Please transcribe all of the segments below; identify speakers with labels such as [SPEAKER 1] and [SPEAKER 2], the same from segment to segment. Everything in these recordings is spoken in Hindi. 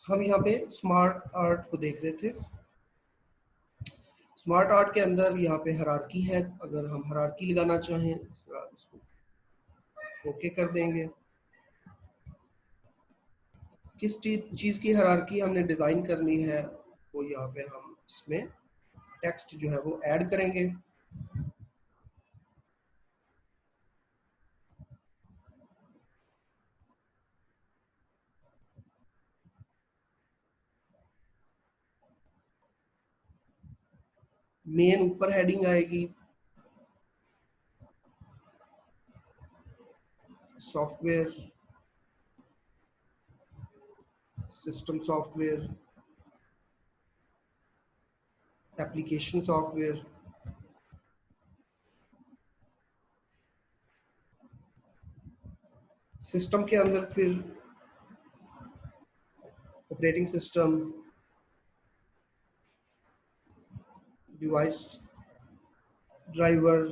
[SPEAKER 1] हम यहाँ पे स्मार्ट आर्ट को देख रहे थे। स्मार्ट आर्ट के अंदर यहाँ पे हायरार्की है। अगर हम हायरार्की लगाना चाहें इसको ओके कर देंगे। किस चीज़ की हायरार्की हमने डिज़ाइन करनी है वो यहाँ पे हम इसमें टेक्स्ट जो है वो ऐड करेंगे। मेन ऊपर हेडिंग आएगी, software, system software, application software, system के अंदर फिर operating system, device driver,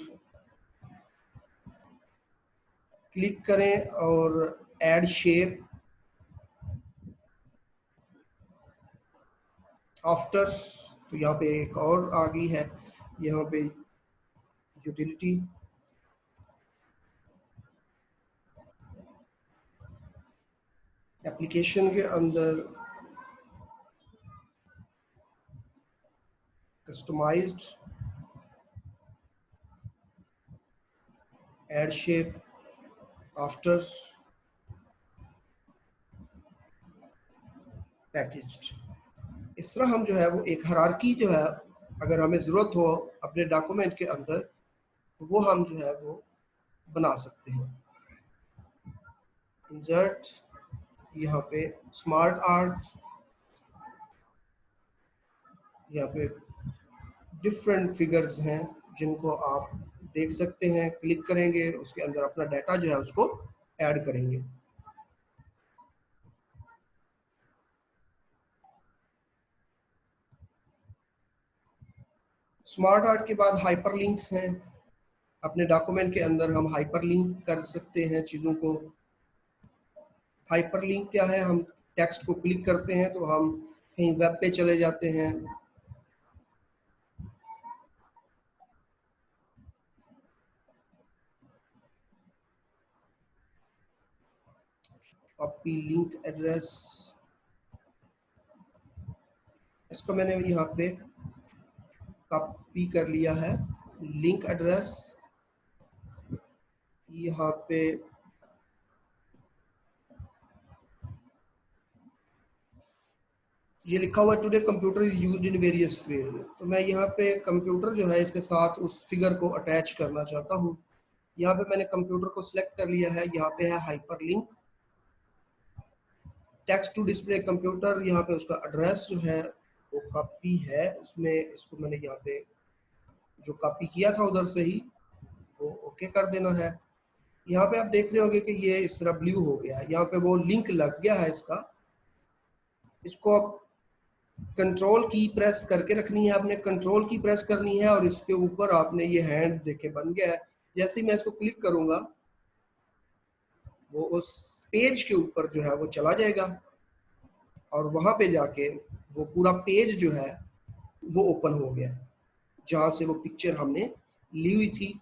[SPEAKER 1] click करें और ऐड शेप, आफ्टर, तो यहाँ पे एक और आ गई है, यहाँ पे यूटिलिटी, एप्लीकेशन के अंदर customised, add shape, after, packaged. इस तरह हम जो है वो एक हायरार्की जो है अगर हमें ज़रूरत हो अपने डॉक्यूमेंट के अंदर तो वो हम जो है वो बना सकते हैं। इंसर्ट, यहाँ पे स्मार्ट आर्ट, यहाँ पे डिफरेंट फिगर्स हैं जिनको आप देख सकते हैं। क्लिक करेंगे, उसके अंदर अपना डाटा जो है उसको ऐड करेंगे। स्मार्ट आर्ट के बाद हाइपरलिंक्स हैं। अपने डॉक्यूमेंट के अंदर हम हाइपरलिंक कर सकते हैं चीज़ों को। हाइपरलिंक क्या है? हम टेक्स्ट को क्लिक करते हैं तो हम कहीं वेब पे चले जाते हैं। कॉपी लिंक एड्रेस, इसको मैंने यहाँ पे कॉपी कर लिया है। लिंक एड्रेस, यहाँ पे ये लिखा हुआ है today computer is used in various field, तो मैं यहाँ पे कंप्यूटर जो है इसके साथ उस फिगर को अटैच करना चाहता हूँ। यहाँ पे मैंने कंप्यूटर को सिलेक्ट कर लिया है। यहाँ पे है hyperlink, text to display computer, यहाँ पे उसका एड्रेस जो है वो कॉपी है उसमें। इसको मैंने यहाँ पे जो कॉपी किया था उधर से ही वो ओके कर देना है। यहाँ पे आप देख रहे होंगे कि ये इस तरह ब्लू हो गया है, यहाँ पे वो लिंक लग गया है इसका। इसको आप कंट्रोल की प्रेस करके रखनी है, आपने कंट्रोल की प्रेस करनी है और इसके ऊपर आपने ये हैंड देखे बन गया है। जैसे ही मैं इसको क्लिक करूंगा वो उस पेज के ऊपर जो है वो चला जाएगा और वहां पे जाके वो पूरा पेज जो है वो ओपन हो गया है। जहाँ से वो पिक्चर हमने ली हुई थी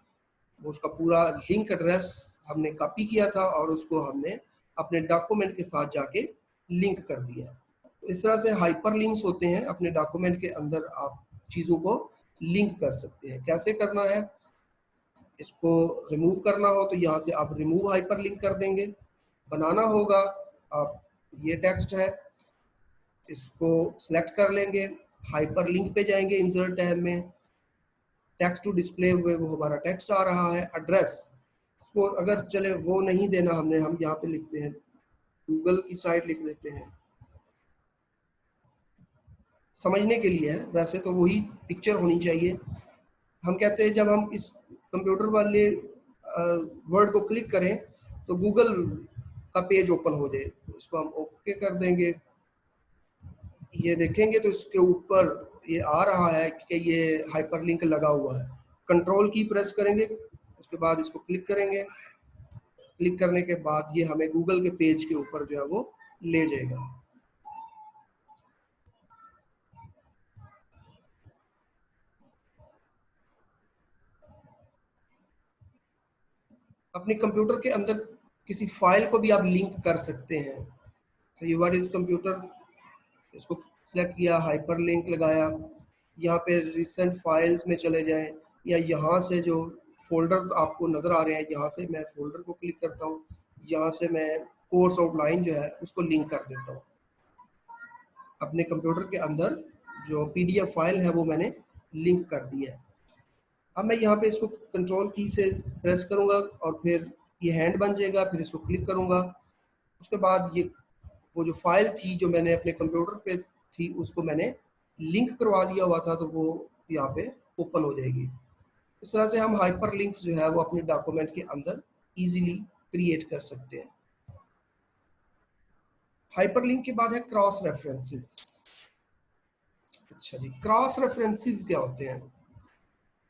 [SPEAKER 1] वो उसका पूरा लिंक एड्रेस हमने कॉपी किया था और उसको हमने अपने डॉक्यूमेंट के साथ जाके लिंक कर दिया। तो इस तरह से हाइपर लिंक्स होते हैं। अपने डॉक्यूमेंट के अंदर आप चीज़ों को लिंक कर सकते हैं। कैसे करना है? इसको रिमूव करना हो तो यहाँ से आप रिमूव हाइपर लिंक कर देंगे। बनाना होगा, आप ये टेक्स्ट है इसको सिलेक्ट कर लेंगे, हाइपर लिंक पे जाएंगे, इंसर्ट टैब में टेक्स्ट टू डिस्प्ले हुए वो हमारा टेक्स्ट आ रहा है। एड्रेस इसको अगर चले वो नहीं देना हमने, हम यहाँ पे लिखते हैं गूगल की साइट लिख लेते हैं, समझने के लिए है, वैसे तो वही पिक्चर होनी चाहिए। हम कहते हैं जब हम इस कंप्यूटर वाले वर्ड को क्लिक करें तो गूगल का पेज ओपन हो जाए, तो इसको हम ओके कर देंगे। ये देखेंगे तो इसके ऊपर ये आ रहा है कि ये हाइपरलिंक लगा हुआ है। कंट्रोल की प्रेस करेंगे, उसके बाद इसको क्लिक करेंगे। क्लिक करने के बाद ये हमें गूगल के पेज के ऊपर जो है वो ले जाएगा। अपने कंप्यूटर के अंदर किसी फाइल को भी आप लिंक कर सकते हैं। तो ये व्हाट इज कंप्यूटर, इसको सिलेक्ट किया, हाइपर लिंक लगाया, यहाँ पे रिसेंट फाइल्स में चले जाएं, या यहाँ से जो फोल्डर्स आपको नज़र आ रहे हैं यहाँ से मैं फोल्डर को क्लिक करता हूँ, यहाँ से मैं कोर्स आउटलाइन जो है उसको लिंक कर देता हूँ। अपने कंप्यूटर के अंदर जो पीडीएफ फाइल है वो मैंने लिंक कर दी है। अब मैं यहाँ पे इसको कंट्रोल की से प्रेस करूँगा और फिर ये हैंड बन जाएगा, फिर इसको क्लिक करूँगा। उसके बाद ये वो जो फाइल थी जो मैंने अपने कंप्यूटर पे थी उसको मैंने लिंक करवा दिया हुआ था, तो वो यहाँ पे ओपन हो जाएगी। इस तरह से हम हाइपर लिंक्स जो है वो अपने डॉक्यूमेंट के अंदर इजीली क्रिएट कर सकते हैं। हाइपर लिंक के बाद है क्रॉस रेफरेंसेस। अच्छा जी, क्रॉस रेफरेंसेस क्या होते हैं?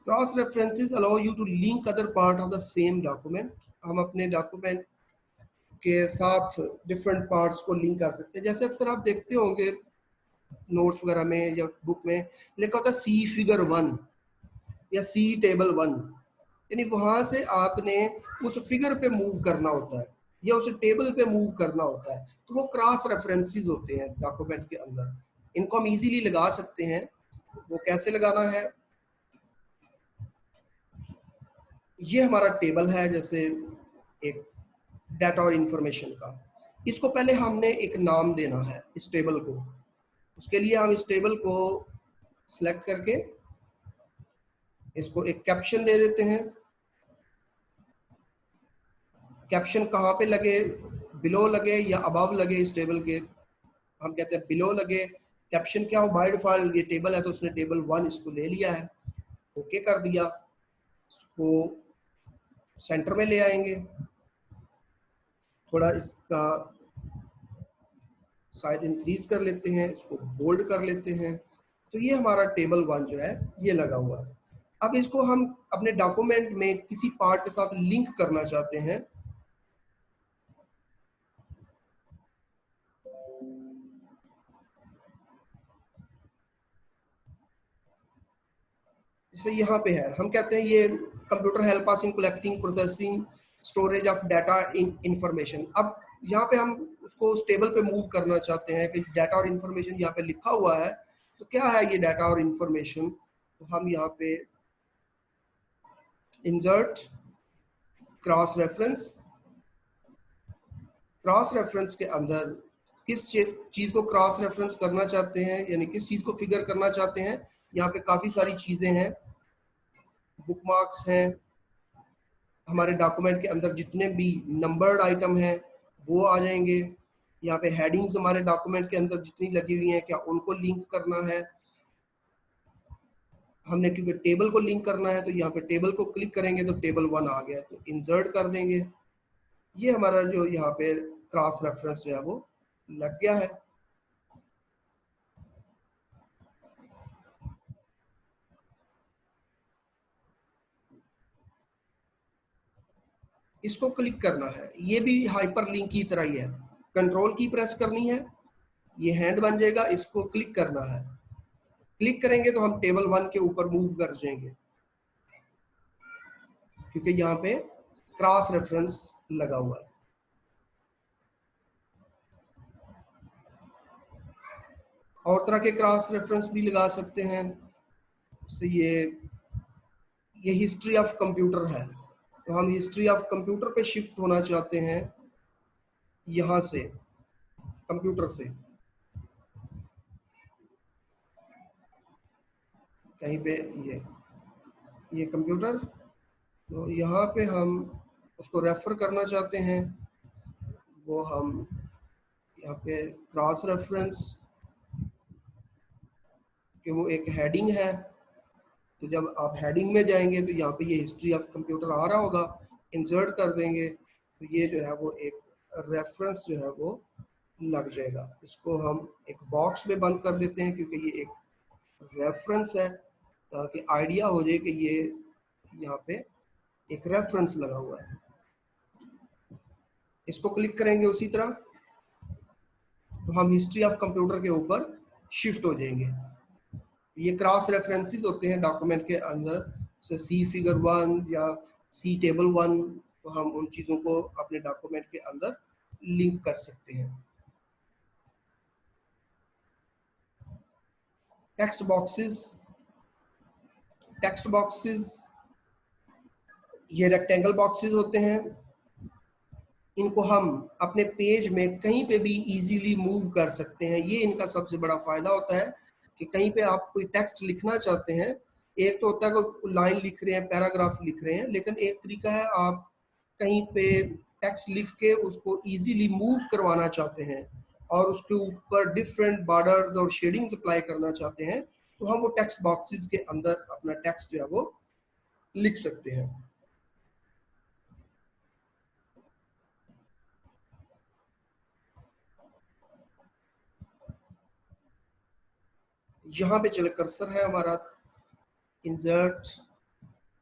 [SPEAKER 1] Cross references allow you to link other part of the same document. हम अपने डॉक्यूमेंट के साथ डिफरेंट पार्ट्स को लिंक कर सकते हैं। जैसे अक्सर आप देखते होंगे नोट्स वगैरह में या बुक में लिखा होता है सी फिगर 1 या सी टेबल 1, यानी वहां से आपने उस फिगर पे मूव करना होता है या उस टेबल पे मूव करना होता है, तो वो क्रॉस रेफरेंसेस होते हैं डॉक्यूमेंट के अंदर। इनको हम इजीली लगा सकते हैं। वो कैसे लगाना है? ये हमारा टेबल है, जैसे एक डाटा और इंफॉर्मेशन का। इसको पहले हमने एक नाम देना है इस टेबल को। उसके लिए हम इस टेबल को सिलेक्ट करके इसको एक कैप्शन दे देते हैं। कैप्शन कहाँ पे लगे? बिलो लगे या अबव लगे इस टेबल के? हम कहते हैं बिलो लगे। कैप्शन क्या हो? बाय डिफॉल्ट ये टेबल है तो उसने टेबल 1 इसको ले लिया है, ओके कर दिया। इसको सेंटर में ले आएंगे, थोड़ा इसका साइज इंक्रीज कर लेते हैं, इसको बोल्ड कर लेते हैं। तो ये हमारा टेबल 1 जो है ये लगा हुआ है। अब इसको हम अपने डॉक्यूमेंट में किसी पार्ट के साथ लिंक करना चाहते हैं। जैसे यहाँ पे है, हम कहते हैं ये computer help us in collecting processing storage of data information. अब यहाँ पे हम उसको उस टेबल पे मूव करना चाहते हैं कि डाटा और इंफॉर्मेशन यहाँ पे लिखा हुआ है, तो क्या है ये डाटा और इंफॉर्मेशन? तो हम यहाँ पे insert cross reference, cross reference के अंदर किस चीज को क्रॉस रेफरेंस करना चाहते हैं, यानी किस चीज को फिगर करना चाहते हैं। यहाँ पे काफी सारी चीजें हैं, बुकमार्क्स हैं, हमारे डॉक्यूमेंट के अंदर जितने भी नंबर्ड आइटम हैं वो आ जाएंगे। यहाँ पे हेडिंग्स हमारे डॉक्यूमेंट के अंदर जितनी लगी हुई हैं क्या उनको लिंक करना है। हमने क्योंकि टेबल को लिंक करना है तो यहाँ पे टेबल को क्लिक करेंगे तो टेबल 1 आ गया, तो इंसर्ट कर देंगे। ये हमारा जो यहाँ पे क्रॉस रेफरेंस जो है वो लग गया है। इसको क्लिक करना है, ये भी हाइपर लिंक की तरह ही है। कंट्रोल की प्रेस करनी है, ये हैंड बन जाएगा, इसको क्लिक करना है। क्लिक करेंगे तो हम टेबल 1 के ऊपर मूव कर जाएंगे क्योंकि यहाँ पे क्रॉस रेफरेंस लगा हुआ है। और तरह के क्रॉस रेफरेंस भी लगा सकते हैं। से ये हिस्ट्री ऑफ कंप्यूटर है, तो हम हिस्ट्री ऑफ कंप्यूटर पे शिफ्ट होना चाहते हैं। यहाँ से कंप्यूटर से कहीं पे ये कंप्यूटर, तो यहाँ पे हम उसको रेफर करना चाहते हैं। वो हम यहाँ पे क्रॉस रेफरेंस कि वो एक हेडिंग है, तो जब आप हेडिंग में जाएंगे तो यहाँ पे ये हिस्ट्री ऑफ कंप्यूटर आ रहा होगा, इंसर्ट कर देंगे तो ये जो है वो एक रेफरेंस जो है वो लग जाएगा। इसको हम एक बॉक्स में बंद कर देते हैं क्योंकि ये एक रेफरेंस है, ताकि आइडिया हो जाए कि ये यहाँ पे एक रेफरेंस लगा हुआ है। इसको क्लिक करेंगे उसी तरह तो हम हिस्ट्री ऑफ कंप्यूटर के ऊपर शिफ्ट हो जाएंगे। ये क्रॉस रेफरेंसेस होते हैं डॉक्यूमेंट के अंदर, से सी फिगर 1 या सी टेबल 1 तो हम उन चीज़ों को अपने डॉक्यूमेंट के अंदर लिंक कर सकते हैं। टेक्स्ट बॉक्सेस, टेक्स्ट बॉक्सेस ये रेक्टेंगल बॉक्सेस होते हैं। इनको हम अपने पेज में कहीं पे भी इजीली मूव कर सकते हैं। ये इनका सबसे बड़ा फायदा होता है कि कहीं पे आप कोई टेक्स्ट लिखना चाहते हैं, एक तो होता है कोई लाइन लिख रहे हैं, पैराग्राफ लिख रहे हैं, लेकिन एक तरीका है आप कहीं पे टेक्स्ट लिख के उसको इजीली मूव करवाना चाहते हैं और उसके ऊपर डिफरेंट बॉर्डर्स और शेडिंग्स अप्लाई करना चाहते हैं, तो हम वो टेक्स्ट बॉक्सेस के अंदर अपना टेक्स्ट जो है वो लिख सकते हैं। यहाँ पे चले कर्सर है हमारा, इंसर्ट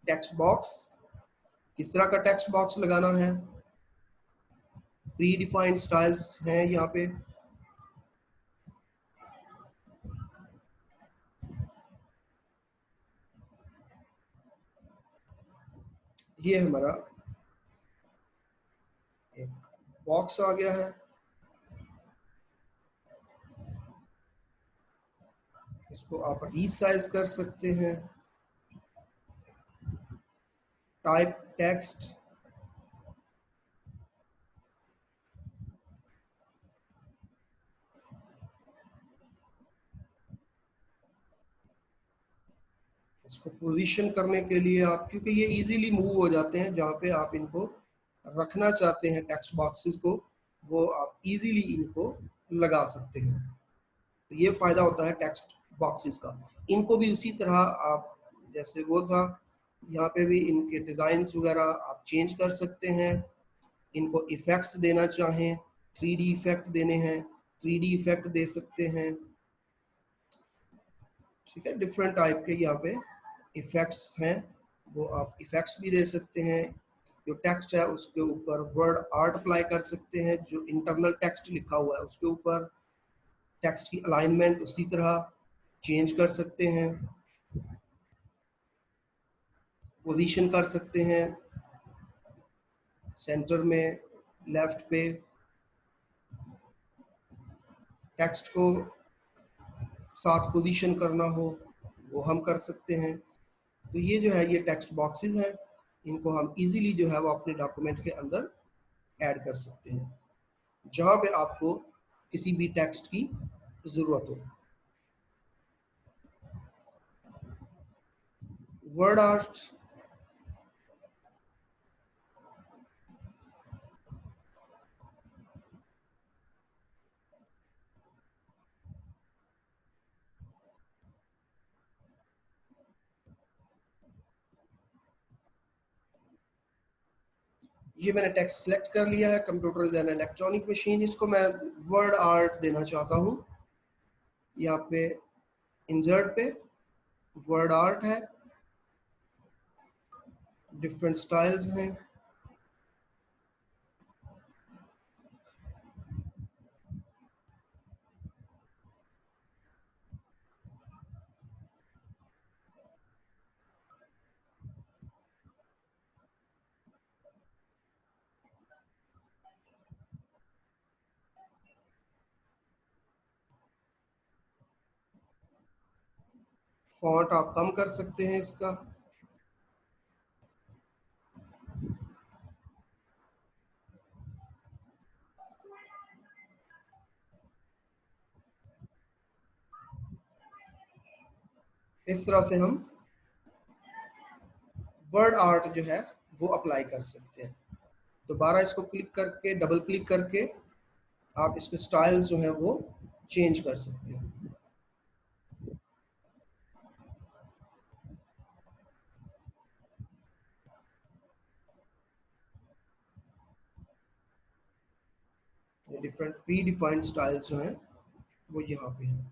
[SPEAKER 1] टेक्स्ट बॉक्स, किस तरह का टेक्स्ट बॉक्स लगाना है, प्री डिफाइंड स्टाइल्स हैं यहाँ पे। ये हमारा एक बॉक्स आ गया है, इसको आप रीसाइज कर सकते हैं। टाइप टेक्स्ट, इसको पोजीशन करने के लिए आप, क्योंकि ये इजीली मूव हो जाते हैं, जहाँ पे आप इनको रखना चाहते हैं टेक्स्ट बॉक्सेस को, वो आप इजीली इनको लगा सकते हैं। तो ये फायदा होता है टेक्स्ट बॉक्सेस का। इनको भी उसी तरह आप, जैसे वो था, यहाँ पे भी इनके डिजाइन्स वगैरह आप चेंज कर सकते हैं। इनको इफेक्ट्स देना चाहें, 3D इफेक्ट देने हैं, 3D इफेक्ट दे सकते हैं। ठीक है, डिफरेंट टाइप के यहाँ पे इफेक्ट्स हैं, वो आप इफेक्ट्स भी दे सकते हैं। जो टेक्स्ट है उसके ऊपर वर्ड आर्ट अप्लाई कर सकते हैं, जो इंटरनल टेक्स्ट लिखा हुआ है उसके ऊपर टेक्स्ट की अलाइनमेंट उसी तरह चेंज कर सकते हैं, पोजीशन कर सकते हैं, सेंटर में, लेफ्ट पे, टेक्स्ट को साथ पोजीशन करना हो वो हम कर सकते हैं। तो ये जो है ये टेक्स्ट बॉक्सेस हैं, इनको हम इजीली जो है वो अपने डॉक्यूमेंट के अंदर ऐड कर सकते हैं जहाँ पे आपको किसी भी टेक्स्ट की ज़रूरत हो। वर्ड आर्ट, ये मैंने टेक्स्ट सेलेक्ट कर लिया है, computer is an electronic machine, इसको मैं वर्ड आर्ट देना चाहता हूँ। यहाँ पे इंसर्ट पे वर्ड आर्ट है, डिफरेंट स्टाइल्स हैं। फॉन्ट आप कम कर सकते हैं इसका। इस तरह से हम वर्ड आर्ट जो है वो अप्लाई कर सकते हैं। दोबारा इसको क्लिक करके, डबल क्लिक करके आप इसके स्टाइल्स जो है वो चेंज कर सकते हैं। डिफरेंट प्री डिफाइंड स्टाइल्स जो हैं वो यहाँ पे हैं।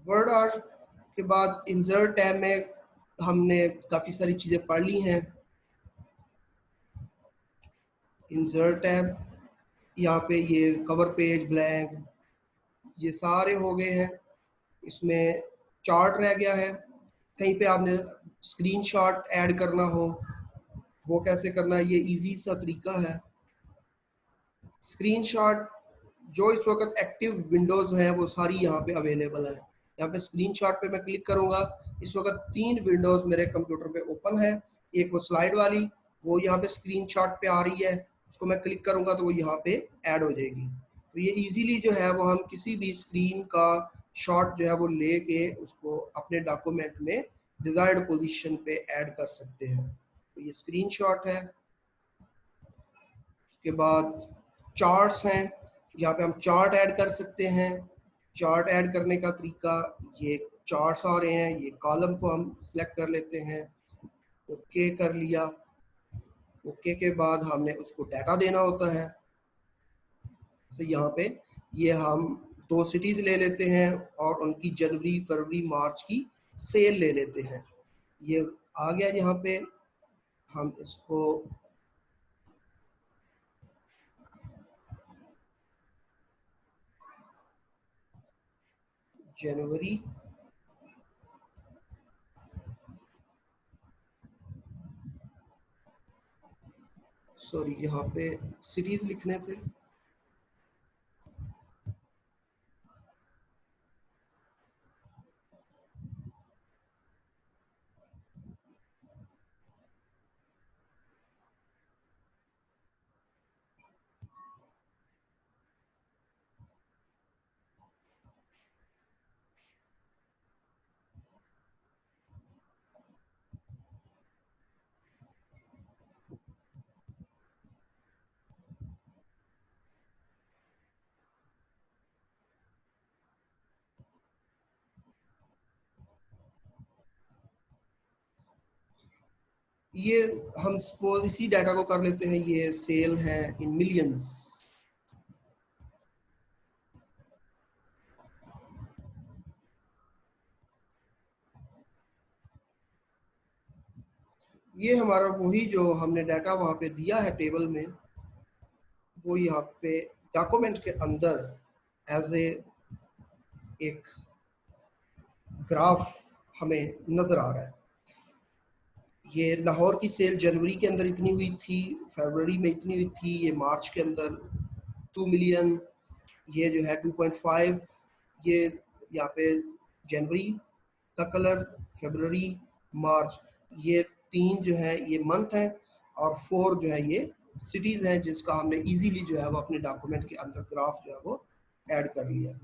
[SPEAKER 1] वर्ड आर्ट के बाद इंसर्ट टैब में हमने काफ़ी सारी चीज़ें पढ़ ली हैं। इंसर्ट टैब, यहाँ पे ये कवर पेज ब्लैंक, ये सारे हो गए हैं। इसमें चार्ट रह गया है। कहीं पे आपने स्क्रीनशॉट ऐड करना हो, वो कैसे करना है, ये इजी सा तरीका है। स्क्रीनशॉट जो इस वक्त एक्टिव विंडोज़ हैं वो सारी यहाँ पे अवेलेबल है। यहाँ पे स्क्रीनशॉट पे मैं क्लिक करूँगा, इस वक्त 3 विंडोज़ मेरे कंप्यूटर पे ओपन है। एक वो स्लाइड वाली, वो यहाँ पे स्क्रीनशॉट पे आ रही है, उसको मैं क्लिक करूँगा तो वो यहाँ पे ऐड हो जाएगी। तो ये इजीली जो है वो हम किसी भी स्क्रीन का शॉट जो है वो लेके उसको अपने डॉक्यूमेंट में डिजायर्ड पोजीशन पे ऐड कर सकते हैं। तो ये स्क्रीनशॉट है। उसके बाद चार्ट्स हैं, यहाँ पे हम चार्ट ऐड कर सकते हैं। चार्ट ऐड करने का तरीका, ये चार्ट्स आ रहे हैं, ये कॉलम को हम सिलेक्ट कर लेते हैं। ओके कर लिया। ओके के बाद हमने उसको डाटा देना होता है। जैसे यहाँ पे ये हम 2 सिटीज ले लेते हैं और उनकी जनवरी फरवरी मार्च की सेल ले लेते हैं। ये आ गया यहाँ पे। हम इसको जनवरी, सॉरी यहाँ पे सिटीज लिखने थे। ये हम सपोज इसी डाटा को कर लेते हैं, ये सेल है इन मिलियंस। ये हमारा वही जो हमने डाटा वहाँ पे दिया है टेबल में, वो यहाँ पे डॉक्यूमेंट के अंदर एज ए एक ग्राफ हमें नज़र आ रहा है। ये लाहौर की सेल जनवरी के अंदर इतनी हुई थी, फरवरी में इतनी हुई थी, ये मार्च के अंदर 2 मिलियन, ये जो है 2.5, ये यहाँ पे जनवरी का कलर, फरवरी, मार्च, ये 3 जो है ये मंथ है, और 4 जो है ये सिटीज़ हैं जिसका हमने इजीली जो है वो अपने डॉक्यूमेंट के अंदर ग्राफ जो है वो ऐड कर लिया।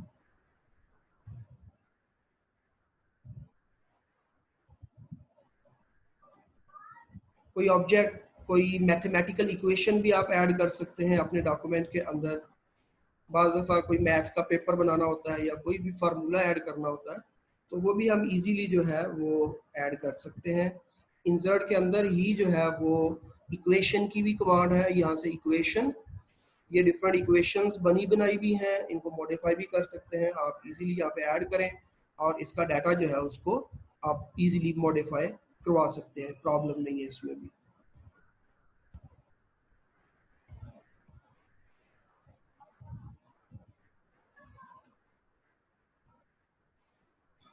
[SPEAKER 1] कोई ऑब्जेक्ट, कोई मैथमेटिकल इक्वेशन भी आप ऐड कर सकते हैं अपने डॉक्यूमेंट के अंदर। बाज़ दफ़ा कोई मैथ का पेपर बनाना होता है या कोई भी फार्मूला ऐड करना होता है, तो वो भी हम इजीली जो है वो ऐड कर सकते हैं। इंसर्ट के अंदर ही जो है वो इक्वेशन की भी कमांड है, यहाँ से इक्वेशन, ये डिफरेंट इक्वेशंस बनी बनाई भी हैं, इनको मॉडिफाई भी कर सकते हैं आप इजीली यहाँ पे ऐड करें, और इसका डाटा जो है उसको आप इजीली मॉडिफाई करवा सकते हैं, प्रॉब्लम नहीं है इसमें भी।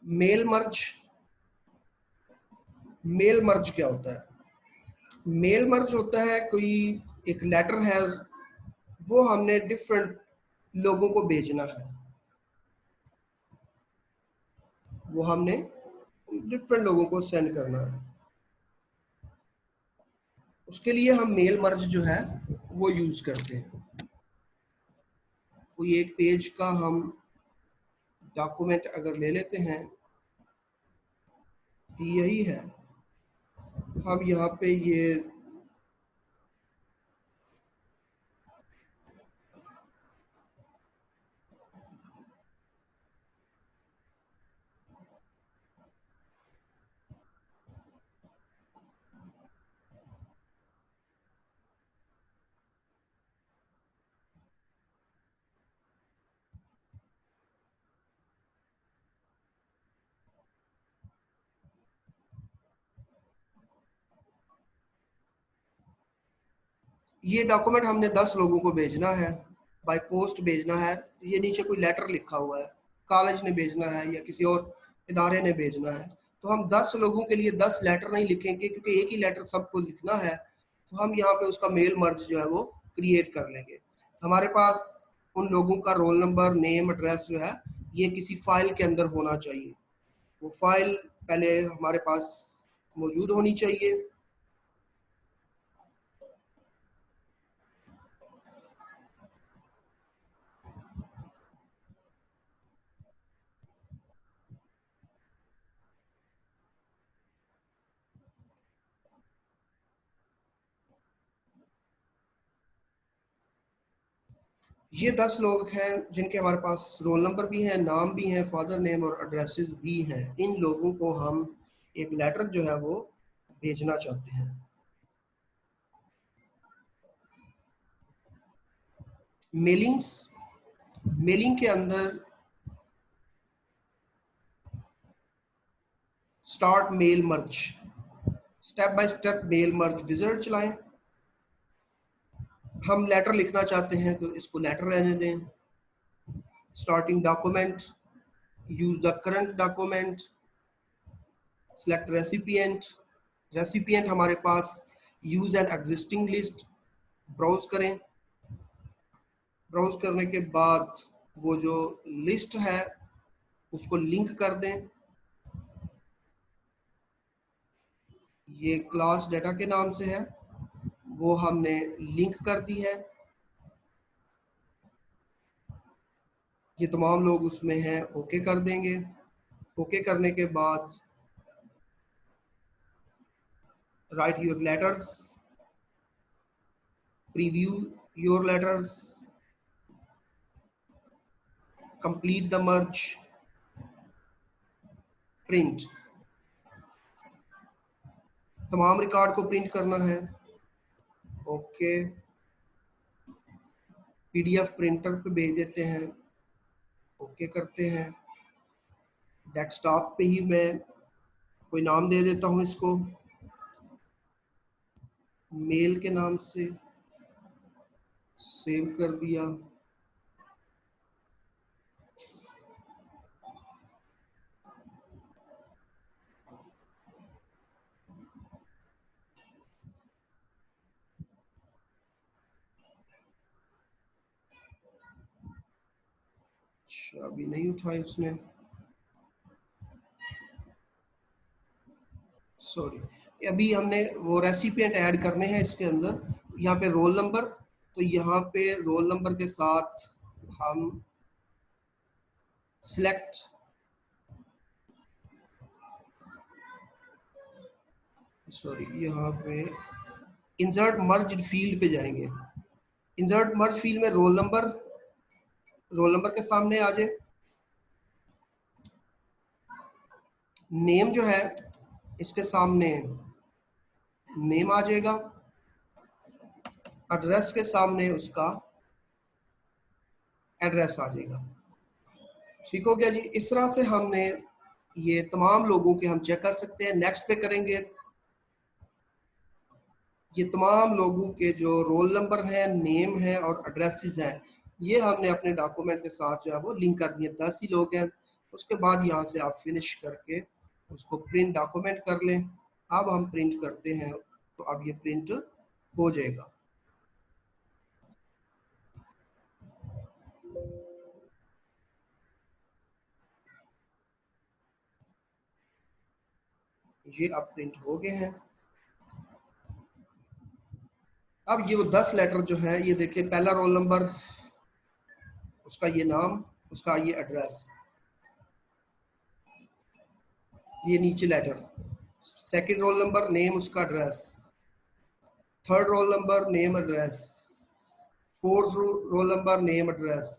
[SPEAKER 1] मेल मर्ज, मेल मर्ज क्या होता है? मेल मर्ज होता है कोई एक लेटर है, वो हमने डिफरेंट लोगों को भेजना है, वो हमने डिफरेंट लोगों को सेंड करना है, उसके लिए हम मेल मर्ज जो है वो यूज करते हैं। कोई एक पेज का हम डॉक्यूमेंट अगर ले लेते हैं, यही है, हम यहाँ पे ये ये डॉक्यूमेंट हमने 10 लोगों को भेजना है, बाय पोस्ट भेजना है। ये नीचे कोई लेटर लिखा हुआ है, कॉलेज ने भेजना है या किसी और इदारे ने भेजना है। तो हम 10 लोगों के लिए 10 लेटर नहीं लिखेंगे, क्योंकि एक ही लेटर सबको लिखना है। तो हम यहाँ पे उसका मेल मर्ज जो है वो क्रिएट कर लेंगे। हमारे पास उन लोगों का रोल नंबर, नेम, एड्रेस जो है ये किसी फाइल के अंदर होना चाहिए। वो फाइल पहले हमारे पास मौजूद होनी चाहिए। ये 10 लोग हैं जिनके हमारे पास रोल नंबर भी है, नाम भी है, फादर नेम और एड्रेसेस भी हैं। इन लोगों को हम एक लेटर जो है वो भेजना चाहते हैं। मेलिंग्स, मेलिंग के अंदर start mail merge, step by step mail merge wizard चलाएं। हम लेटर लिखना चाहते हैं तो इसको लेटर रहने दें। Starting document, use the current document, select recipient. Recipient हमारे पास use an existing list, browse करें। ब्राउज करने के बाद वो जो लिस्ट है उसको लिंक कर दें। ये क्लास डाटा के नाम से है, वो हमने लिंक कर दी है। ये तमाम लोग उसमें हैं, ओके कर देंगे। ओके करने के बाद right your letters, preview your letters, complete the merge, print. तमाम रिकॉर्ड को प्रिंट करना है। ओके, पीडीएफ प्रिंटर पे भेज देते हैं, ओके करते हैं। डेस्कटॉप पे ही मैं कोई नाम दे देता हूँ इसको, मेल के नाम से सेव कर दिया। अच्छा, अभी नहीं उठाई उसने, सॉरी। अभी हमने वो रेसिपिएंट ऐड करने हैं इसके अंदर। यहाँ पे रोल नंबर, तो यहाँ पे रोल नंबर के साथ हम सिलेक्ट, सॉरी, यहाँ पे इंसर्ट मर्ज फील्ड पे जाएंगे। इंसर्ट मर्ज फील्ड में रोल नंबर के सामने आ जाए, नेम जो है इसके सामने नेम आ जाएगा, एड्रेस के सामने उसका एड्रेस आ जाएगा। ठीक हो गया जी। इस तरह से हमने ये तमाम लोगों के हम चेक कर सकते हैं। नेक्स्ट पे करेंगे। ये तमाम लोगों के जो रोल नंबर है, नेम है और एड्रेसेस हैं, ये हमने अपने डॉक्यूमेंट के साथ जो है वो लिंक कर दिए। 10 ही लोग हैं। उसके बाद यहाँ से आप फिनिश करके उसको प्रिंट डॉक्यूमेंट कर लें। अब हम प्रिंट करते हैं तो अब ये प्रिंट हो जाएगा। ये अब प्रिंट हो गए हैं। अब ये वो 10 लेटर जो है, ये देखिए, पहला रोल नंबर, उसका ये नाम, उसका ये एड्रेस, ये नीचे letter. Second roll number, name, उसका address. Third roll number, name, address. Fourth roll number, name, address,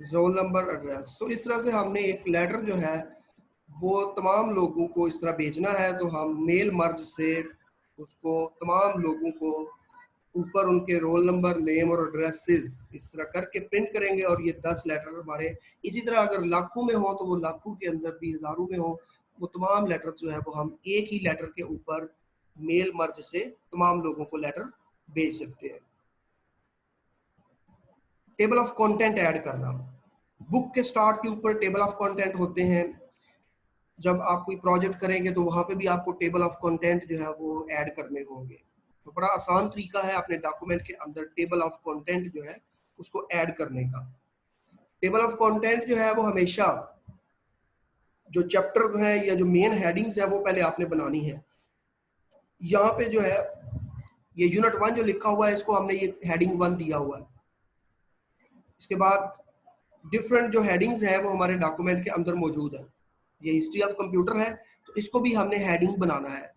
[SPEAKER 1] roll number, address. तो इस तरह से हमने एक लेटर जो है वो तमाम लोगों को इस तरह भेजना है। तो हम मेल मर्ज से उसको तमाम लोगों को ऊपर उनके रोल नंबर, नेम और एड्रेसेस इस तरह करके प्रिंट करेंगे। और ये 10 लेटर हमारे, इसी तरह अगर लाखों में हो तो वो लाखों के अंदर भी, हजारों में हो, वो तमाम लेटर जो है वो हम एक ही लेटर के ऊपर मेल मर्ज से तमाम लोगों को लेटर भेज सकते हैं। टेबल ऑफ कंटेंट ऐड करना, बुक के स्टार्ट के ऊपर टेबल ऑफ कंटेंट होते हैं। जब आप कोई प्रोजेक्ट करेंगे तो वहां पे भी आपको टेबल ऑफ कंटेंट जो है वो ऐड करने होंगे। तो बड़ा आसान तरीका है अपने डॉक्यूमेंट के अंदर टेबल ऑफ कंटेंट जो है उसको ऐड करने का। टेबल ऑफ कंटेंट जो है वो हमेशा जो चैप्टर्स हैं या जो मेन हेडिंग्स है वो पहले आपने बनानी है। यहाँ पे जो है ये यूनिट 1 जो लिखा हुआ है इसको हमने ये हेडिंग 1 दिया हुआ है। इसके बाद डिफरेंट जो हेडिंग्स है वो हमारे डॉक्यूमेंट के अंदर मौजूद है। ये हिस्ट्री ऑफ कंप्यूटर है तो इसको भी हमने हेडिंग बनाना है।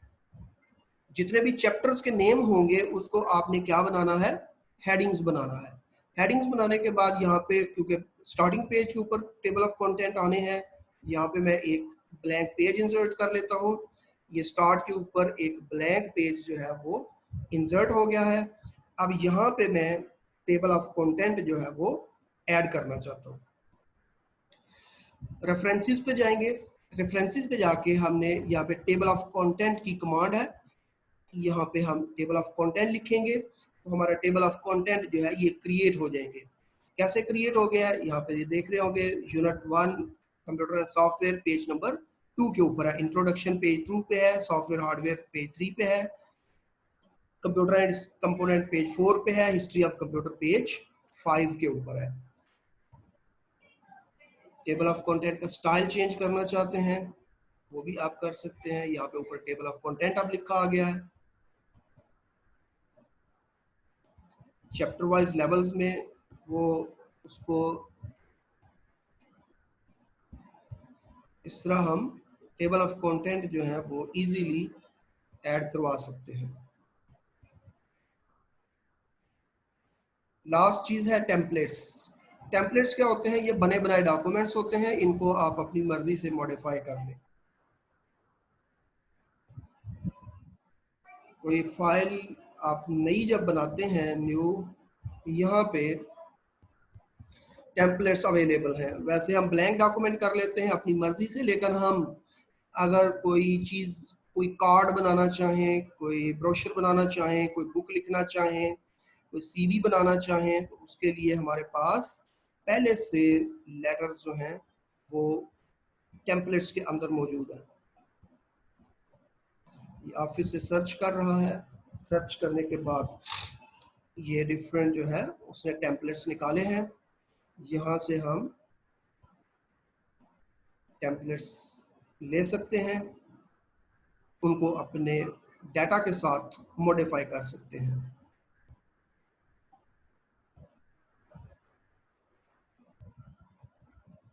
[SPEAKER 1] जितने भी चैप्टर्स के नेम होंगे उसको आपने क्या बनाना है, हेडिंग्स बनाना है। हेडिंग्स बनाने के बाद यहाँ पे क्योंकि स्टार्टिंग पेज के ऊपर टेबल ऑफ कंटेंट आने हैं, यहाँ पे मैं एक ब्लैंक पेज इंसर्ट कर लेता हूँ। ये स्टार्ट के ऊपर एक ब्लैंक पेज जो है वो इंसर्ट हो गया है। अब यहाँ पे मैं टेबल ऑफ कंटेंट जो है वो ऐड करना चाहता हूँ। रेफरेंसेस पे जाएंगे, रेफरेंसेस पे जाके हमने यहाँ पे टेबल ऑफ कंटेंट की कमांड है, यहाँ पे हम टेबल ऑफ कंटेंट लिखेंगे तो हमारा टेबल ऑफ कंटेंट जो है ये क्रिएट हो जाएंगे। कैसे क्रिएट हो गया है यहाँ पे ये देख रहे होंगे, unit 1 computer and software page number 2 के ऊपर है, इंट्रोडक्शन पेज 2 पे है, सॉफ्टवेयर हार्डवेयर पेज 3 पे है, कंप्यूटर एंड कंपोनेंट पेज 4 पे है, हिस्ट्री ऑफ कंप्यूटर पेज 5 के ऊपर है। टेबल ऑफ कंटेंट का स्टाइल चेंज करना चाहते हैं वो भी आप कर सकते हैं। यहाँ पे ऊपर टेबल ऑफ कंटेंट अब लिखा आ गया है। चैप्टर वाइज लेवल्स में वो उसको इस तरह हम टेबल ऑफ कंटेंट जो है वो इजीली ऐड करवा सकते हैं। लास्ट चीज है टेम्पलेट्स। टेम्पलेट्स क्या होते हैं, ये बने बनाए डॉक्यूमेंट्स होते हैं, इनको आप अपनी मर्जी से मॉडिफाई कर लें। कोई फाइल आप नई जब बनाते हैं न्यू, यहाँ पे टेम्पलेट्स अवेलेबल हैं। वैसे हम ब्लैंक डॉक्यूमेंट कर लेते हैं अपनी मर्जी से, लेकिन हम अगर कोई चीज़ कोई कार्ड बनाना चाहें, कोई ब्रोशर बनाना चाहें, कोई बुक लिखना चाहें, कोई सीवी बनाना चाहें तो उसके लिए हमारे पास पहले से लेटर्स जो हैं वो टेम्पलेट्स के अंदर मौजूद है। ये आप फिर से सर्च कर रहा है, सर्च करने के बाद ये डिफरेंट जो है उसने टेम्पलेट्स निकाले हैं। यहाँ से हम टेम्पलेट्स ले सकते हैं, उनको अपने डाटा के साथ मॉडिफाई कर सकते हैं।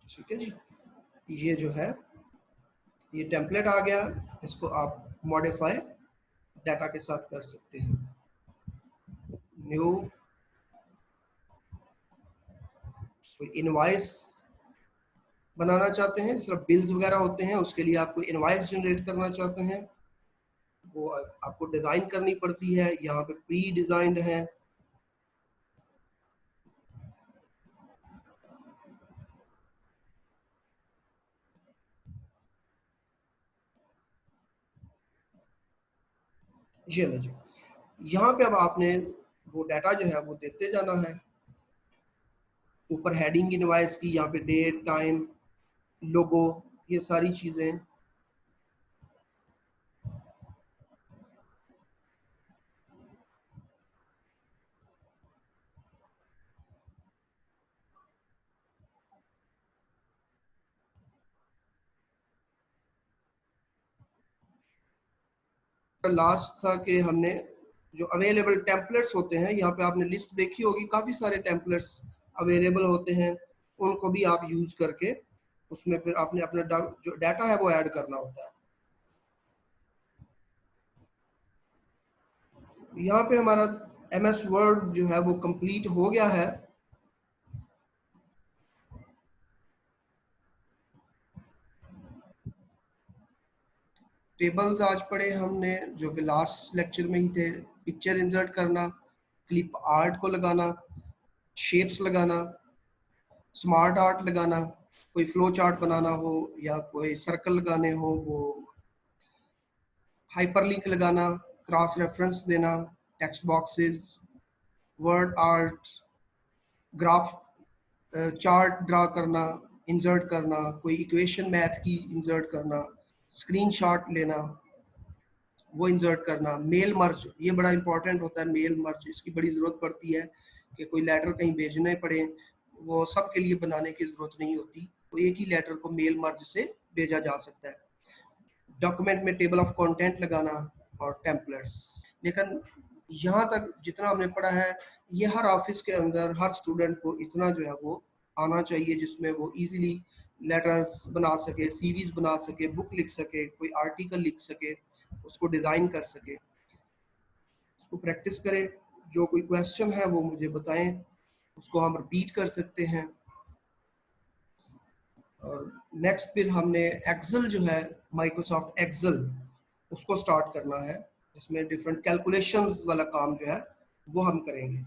[SPEAKER 1] ठीक है जी, ये जो है ये टेम्पलेट आ गया, इसको आप मॉडिफाई डाटा के साथ कर सकते हैं। न्यू कोई इनवॉइस बनाना चाहते हैं, जिस तरह बिल्स वगैरह होते हैं उसके लिए आप कोई इनवॉइस जनरेट करना चाहते हैं, वो आपको डिज़ाइन करनी पड़ती है। यहाँ पे प्री डिज़ाइंड है। ये लो जी, यहाँ पे अब आपने वो डाटा जो है वो देते जाना है। ऊपर हेडिंग इनवॉइस की, यहाँ पे डेट टाइम लोगो ये सारी चीज़ें। लास्ट था कि हमने जो अवेलेबल टेम्पलेट्स होते हैं, यहाँ पे आपने लिस्ट देखी होगी, काफ़ी सारे टेम्पलेट्स अवेलेबल होते हैं, उनको भी आप यूज़ करके उसमें फिर आपने अपना जो डाटा है वो ऐड करना होता है। यहाँ पे हमारा MS वर्ड जो है वो कंप्लीट हो गया है। टेबल्स आज पढ़े हमने जो कि लास्ट लेक्चर में ही थे, पिक्चर इंसर्ट करना, क्लिप आर्ट को लगाना, शेप्स लगाना, स्मार्ट आर्ट लगाना, कोई फ्लो चार्ट बनाना हो या कोई सर्कल लगाने हो वो हाइपरलिंक लगाना, क्रॉस रेफरेंस देना, text boxes, word art, graph, chart draw करना, इंसर्ट करना, कोई इक्वेशन मैथ की इंसर्ट करना, स्क्रीनशॉट लेना, वो इंसर्ट करना, मेल मर्ज, ये बड़ा इंपॉर्टेंट होता है मेल मर्ज, इसकी बड़ी ज़रूरत पड़ती है कि कोई लेटर कहीं भेजने पड़े, वो सब के लिए बनाने की ज़रूरत नहीं होती, तो एक ही लेटर को मेल मर्ज से भेजा जा सकता है। डॉक्यूमेंट में टेबल ऑफ कंटेंट लगाना और टेम्पलेट्स। लेकिन यहाँ तक जितना हमने पढ़ा है, ये हर ऑफिस के अंदर हर स्टूडेंट को इतना जो है वो आना चाहिए जिसमें वो इजीली लेटर्स बना सके, सीरीज बना सके, बुक लिख सके, कोई आर्टिकल लिख सके, उसको डिज़ाइन कर सके। उसको प्रैक्टिस करें, जो कोई क्वेश्चन है वो मुझे बताएं, उसको हम रिपीट कर सकते हैं। और नेक्स्ट फिर हमने एक्सेल जो है, माइक्रोसॉफ्ट एक्सेल, उसको स्टार्ट करना है, इसमें डिफरेंट कैलकुलेशंस वाला काम जो है वो हम करेंगे।